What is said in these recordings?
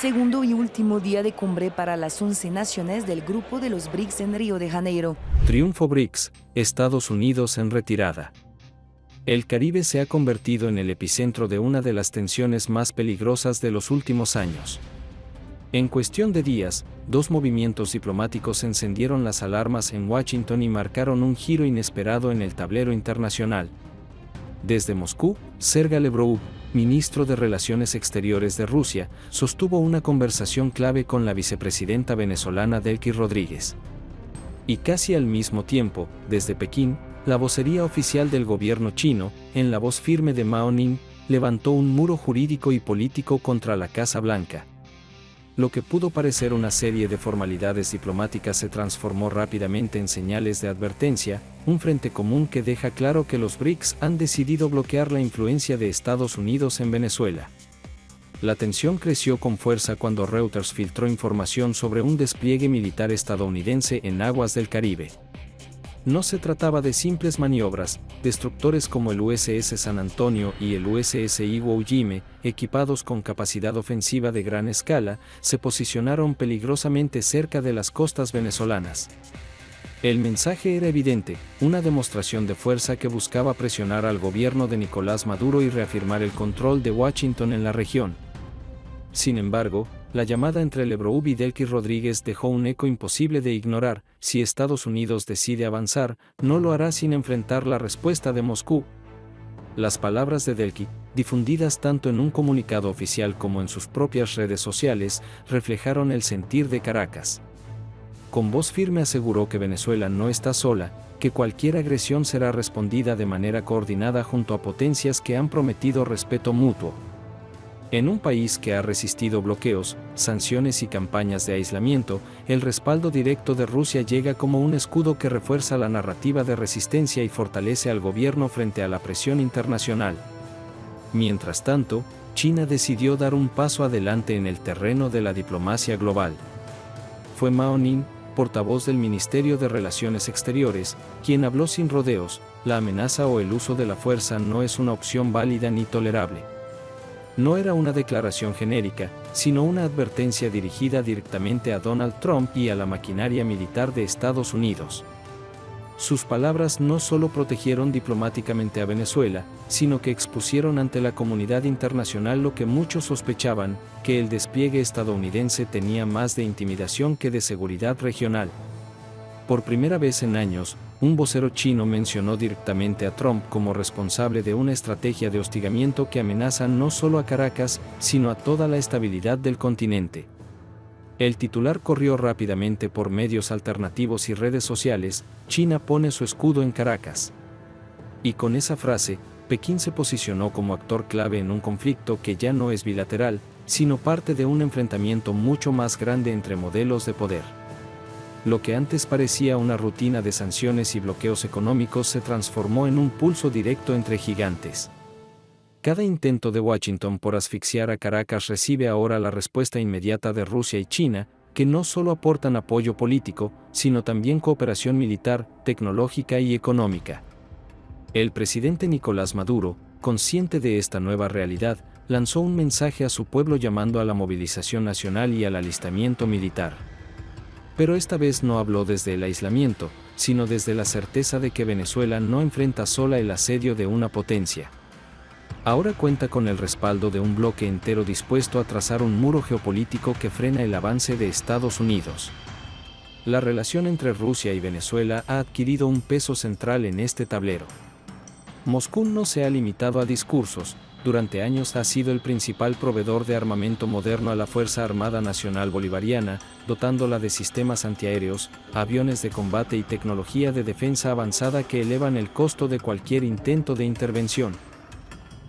segundo y último día de cumbre para las 11 naciones del Grupo de los BRICS en Río de Janeiro. Triunfo BRICS, Estados Unidos en retirada. El Caribe se ha convertido en el epicentro de una de las tensiones más peligrosas de los últimos años. En cuestión de días, dos movimientos diplomáticos encendieron las alarmas en Washington y marcaron un giro inesperado en el tablero internacional. Desde Moscú, Sergey Lavrov, ministro de Relaciones Exteriores de Rusia, sostuvo una conversación clave con la vicepresidenta venezolana Delcy Rodríguez. Y casi al mismo tiempo, desde Pekín, la vocería oficial del gobierno chino, en la voz firme de Mao Ning, levantó un muro jurídico y político contra la Casa Blanca. Lo que pudo parecer una serie de formalidades diplomáticas se transformó rápidamente en señales de advertencia, un frente común que deja claro que los BRICS han decidido bloquear la influencia de Estados Unidos en Venezuela. La tensión creció con fuerza cuando Reuters filtró información sobre un despliegue militar estadounidense en aguas del Caribe. No se trataba de simples maniobras. Destructores como el USS San Antonio y el USS Iwo Jime, equipados con capacidad ofensiva de gran escala, se posicionaron peligrosamente cerca de las costas venezolanas. El mensaje era evidente, una demostración de fuerza que buscaba presionar al gobierno de Nicolás Maduro y reafirmar el control de Washington en la región. Sin embargo, la llamada entre Lavrov y Delcy Rodríguez dejó un eco imposible de ignorar. Si Estados Unidos decide avanzar, no lo hará sin enfrentar la respuesta de Moscú. Las palabras de Delcy, difundidas tanto en un comunicado oficial como en sus propias redes sociales, reflejaron el sentir de Caracas. Con voz firme aseguró que Venezuela no está sola, que cualquier agresión será respondida de manera coordinada junto a potencias que han prometido respeto mutuo. En un país que ha resistido bloqueos, sanciones y campañas de aislamiento, el respaldo directo de Rusia llega como un escudo que refuerza la narrativa de resistencia y fortalece al gobierno frente a la presión internacional. Mientras tanto, China decidió dar un paso adelante en el terreno de la diplomacia global. Fue Mao Ning, portavoz del Ministerio de Relaciones Exteriores, quien habló sin rodeos: la amenaza o el uso de la fuerza no es una opción válida ni tolerable. No era una declaración genérica, sino una advertencia dirigida directamente a Donald Trump y a la maquinaria militar de Estados Unidos. Sus palabras no solo protegieron diplomáticamente a Venezuela, sino que expusieron ante la comunidad internacional lo que muchos sospechaban, que el despliegue estadounidense tenía más de intimidación que de seguridad regional. Por primera vez en años, un vocero chino mencionó directamente a Trump como responsable de una estrategia de hostigamiento que amenaza no solo a Caracas, sino a toda la estabilidad del continente. El titular corrió rápidamente por medios alternativos y redes sociales: China pone su escudo en Caracas. Y con esa frase, Pekín se posicionó como actor clave en un conflicto que ya no es bilateral, sino parte de un enfrentamiento mucho más grande entre modelos de poder. Lo que antes parecía una rutina de sanciones y bloqueos económicos se transformó en un pulso directo entre gigantes. Cada intento de Washington por asfixiar a Caracas recibe ahora la respuesta inmediata de Rusia y China, que no solo aportan apoyo político, sino también cooperación militar, tecnológica y económica. El presidente Nicolás Maduro, consciente de esta nueva realidad, lanzó un mensaje a su pueblo llamando a la movilización nacional y al alistamiento militar. Pero esta vez no habló desde el aislamiento, sino desde la certeza de que Venezuela no enfrenta sola el asedio de una potencia. Ahora cuenta con el respaldo de un bloque entero dispuesto a trazar un muro geopolítico que frena el avance de Estados Unidos. La relación entre Rusia y Venezuela ha adquirido un peso central en este tablero. Moscú no se ha limitado a discursos. Durante años ha sido el principal proveedor de armamento moderno a la Fuerza Armada Nacional Bolivariana, dotándola de sistemas antiaéreos, aviones de combate y tecnología de defensa avanzada que elevan el costo de cualquier intento de intervención.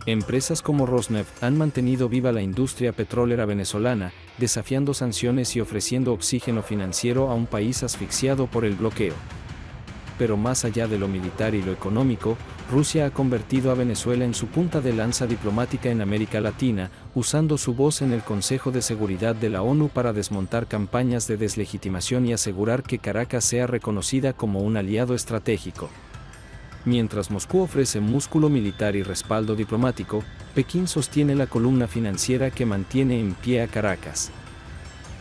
Empresas como Rosneft han mantenido viva la industria petrolera venezolana, desafiando sanciones y ofreciendo oxígeno financiero a un país asfixiado por el bloqueo. Pero más allá de lo militar y lo económico, Rusia ha convertido a Venezuela en su punta de lanza diplomática en América Latina, usando su voz en el Consejo de Seguridad de la ONU para desmontar campañas de deslegitimación y asegurar que Caracas sea reconocida como un aliado estratégico. Mientras Moscú ofrece músculo militar y respaldo diplomático, Pekín sostiene la columna financiera que mantiene en pie a Caracas.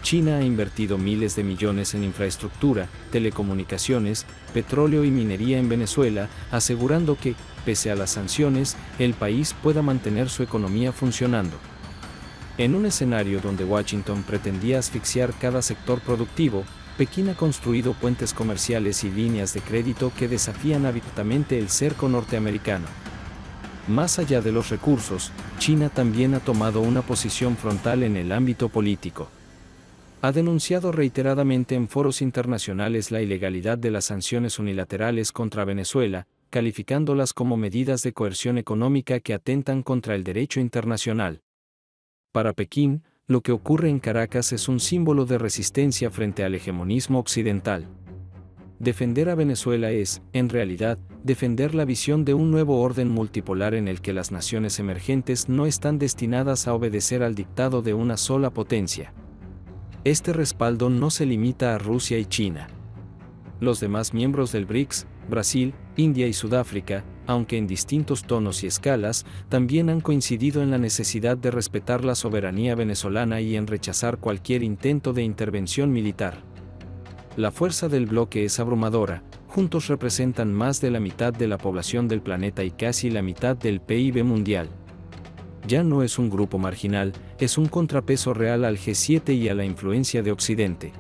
China ha invertido miles de millones en infraestructura, telecomunicaciones, petróleo y minería en Venezuela, asegurando que, pese a las sanciones, el país pueda mantener su economía funcionando. En un escenario donde Washington pretendía asfixiar cada sector productivo, Pekín ha construido puentes comerciales y líneas de crédito que desafían abiertamente el cerco norteamericano. Más allá de los recursos, China también ha tomado una posición frontal en el ámbito político. Ha denunciado reiteradamente en foros internacionales la ilegalidad de las sanciones unilaterales contra Venezuela, calificándolas como medidas de coerción económica que atentan contra el derecho internacional. Para Pekín, lo que ocurre en Caracas es un símbolo de resistencia frente al hegemonismo occidental. Defender a Venezuela es, en realidad, defender la visión de un nuevo orden multipolar en el que las naciones emergentes no están destinadas a obedecer al dictado de una sola potencia. Este respaldo no se limita a Rusia y China. Los demás miembros del BRICS, Brasil, India y Sudáfrica, aunque en distintos tonos y escalas, también han coincidido en la necesidad de respetar la soberanía venezolana y en rechazar cualquier intento de intervención militar. La fuerza del bloque es abrumadora, juntos representan más de la mitad de la población del planeta y casi la mitad del PIB mundial. Ya no es un grupo marginal, es un contrapeso real al G7 y a la influencia de Occidente.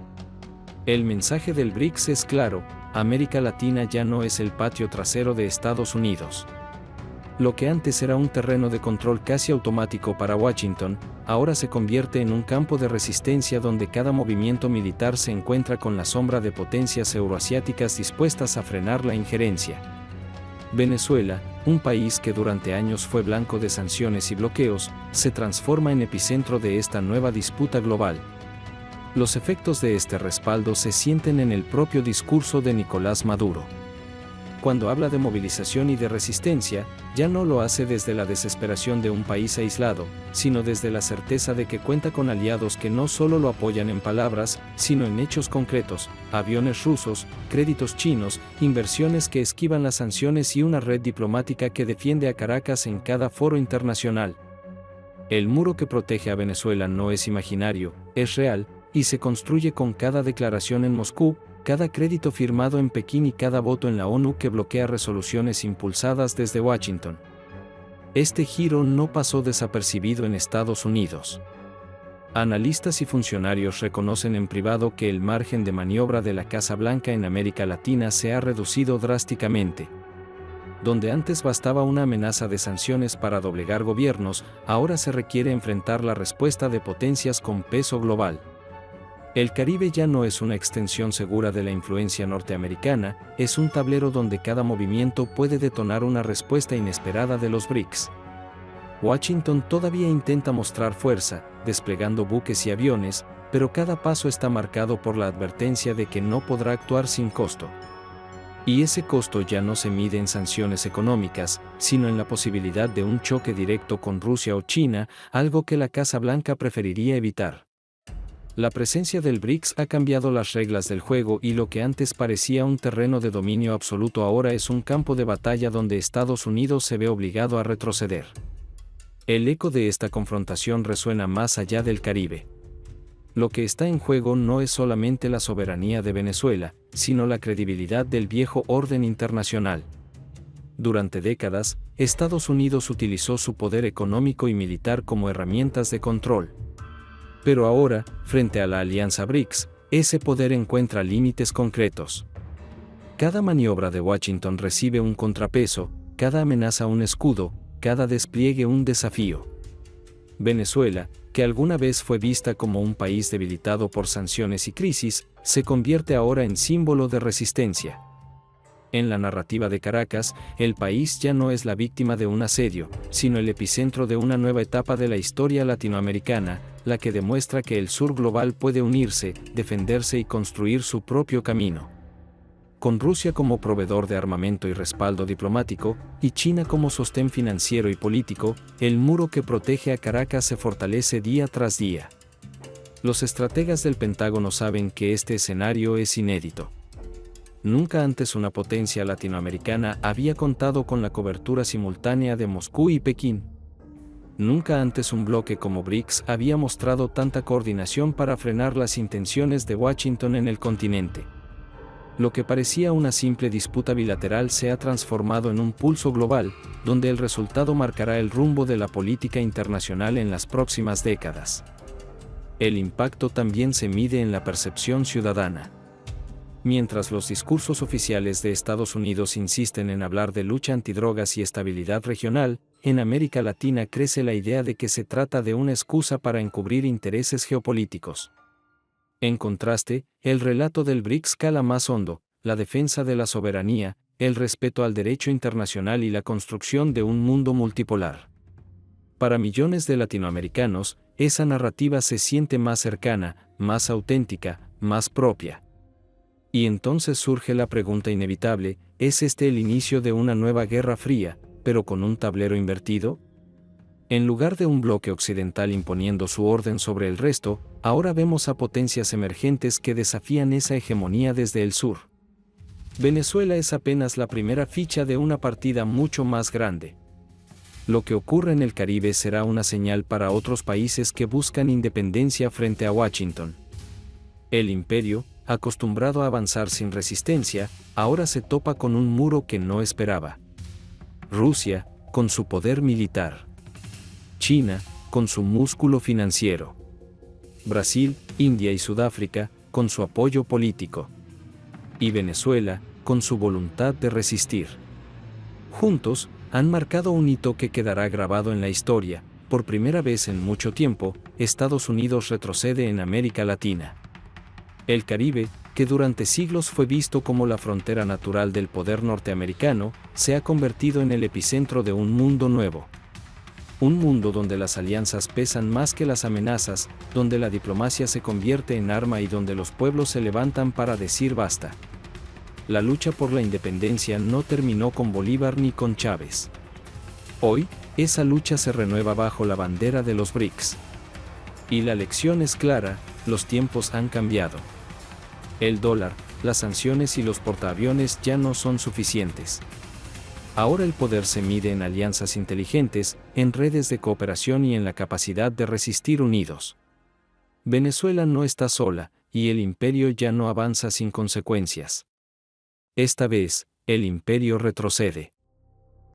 El mensaje del BRICS es claro: América Latina ya no es el patio trasero de Estados Unidos. Lo que antes era un terreno de control casi automático para Washington, ahora se convierte en un campo de resistencia donde cada movimiento militar se encuentra con la sombra de potencias euroasiáticas dispuestas a frenar la injerencia. Venezuela, un país que durante años fue blanco de sanciones y bloqueos, se transforma en epicentro de esta nueva disputa global. Los efectos de este respaldo se sienten en el propio discurso de Nicolás Maduro. Cuando habla de movilización y de resistencia, ya no lo hace desde la desesperación de un país aislado, sino desde la certeza de que cuenta con aliados que no solo lo apoyan en palabras, sino en hechos concretos: aviones rusos, créditos chinos, inversiones que esquivan las sanciones y una red diplomática que defiende a Caracas en cada foro internacional. El muro que protege a Venezuela no es imaginario, es real, y se construye con cada declaración en Moscú, cada crédito firmado en Pekín y cada voto en la ONU que bloquea resoluciones impulsadas desde Washington. Este giro no pasó desapercibido en Estados Unidos. Analistas y funcionarios reconocen en privado que el margen de maniobra de la Casa Blanca en América Latina se ha reducido drásticamente. Donde antes bastaba una amenaza de sanciones para doblegar gobiernos, ahora se requiere enfrentar la respuesta de potencias con peso global. El Caribe ya no es una extensión segura de la influencia norteamericana, es un tablero donde cada movimiento puede detonar una respuesta inesperada de los BRICS. Washington todavía intenta mostrar fuerza, desplegando buques y aviones, pero cada paso está marcado por la advertencia de que no podrá actuar sin costo. Y ese costo ya no se mide en sanciones económicas, sino en la posibilidad de un choque directo con Rusia o China, algo que la Casa Blanca preferiría evitar. La presencia del BRICS ha cambiado las reglas del juego y lo que antes parecía un terreno de dominio absoluto ahora es un campo de batalla donde Estados Unidos se ve obligado a retroceder. El eco de esta confrontación resuena más allá del Caribe. Lo que está en juego no es solamente la soberanía de Venezuela, sino la credibilidad del viejo orden internacional. Durante décadas, Estados Unidos utilizó su poder económico y militar como herramientas de control. Pero ahora, frente a la alianza BRICS, ese poder encuentra límites concretos. Cada maniobra de Washington recibe un contrapeso, cada amenaza un escudo, cada despliegue un desafío. Venezuela, que alguna vez fue vista como un país debilitado por sanciones y crisis, se convierte ahora en símbolo de resistencia. En la narrativa de Caracas, el país ya no es la víctima de un asedio, sino el epicentro de una nueva etapa de la historia latinoamericana, la que demuestra que el sur global puede unirse, defenderse y construir su propio camino. Con Rusia como proveedor de armamento y respaldo diplomático, y China como sostén financiero y político, el muro que protege a Caracas se fortalece día tras día. Los estrategas del Pentágono saben que este escenario es inédito. Nunca antes una potencia latinoamericana había contado con la cobertura simultánea de Moscú y Pekín. Nunca antes un bloque como BRICS había mostrado tanta coordinación para frenar las intenciones de Washington en el continente. Lo que parecía una simple disputa bilateral se ha transformado en un pulso global, donde el resultado marcará el rumbo de la política internacional en las próximas décadas. El impacto también se mide en la percepción ciudadana. Mientras los discursos oficiales de Estados Unidos insisten en hablar de lucha antidrogas y estabilidad regional, en América Latina crece la idea de que se trata de una excusa para encubrir intereses geopolíticos. En contraste, el relato del BRICS cala más hondo: la defensa de la soberanía, el respeto al derecho internacional y la construcción de un mundo multipolar. Para millones de latinoamericanos, esa narrativa se siente más cercana, más auténtica, más propia. Y entonces surge la pregunta inevitable: ¿es este el inicio de una nueva Guerra Fría, pero con un tablero invertido? En lugar de un bloque occidental imponiendo su orden sobre el resto, ahora vemos a potencias emergentes que desafían esa hegemonía desde el sur. Venezuela es apenas la primera ficha de una partida mucho más grande. Lo que ocurre en el Caribe será una señal para otros países que buscan independencia frente a Washington. El imperio, acostumbrado a avanzar sin resistencia, ahora se topa con un muro que no esperaba. Rusia, con su poder militar. China, con su músculo financiero. Brasil, India y Sudáfrica, con su apoyo político. Y Venezuela, con su voluntad de resistir. Juntos, han marcado un hito que quedará grabado en la historia. Por primera vez en mucho tiempo, Estados Unidos retrocede en América Latina. El Caribe, que durante siglos fue visto como la frontera natural del poder norteamericano, se ha convertido en el epicentro de un mundo nuevo. Un mundo donde las alianzas pesan más que las amenazas, donde la diplomacia se convierte en arma y donde los pueblos se levantan para decir basta. La lucha por la independencia no terminó con Bolívar ni con Chávez. Hoy, esa lucha se renueva bajo la bandera de los BRICS. Y la lección es clara: los tiempos han cambiado. El dólar, las sanciones y los portaaviones ya no son suficientes. Ahora el poder se mide en alianzas inteligentes, en redes de cooperación y en la capacidad de resistir unidos. Venezuela no está sola, y el imperio ya no avanza sin consecuencias. Esta vez, el imperio retrocede.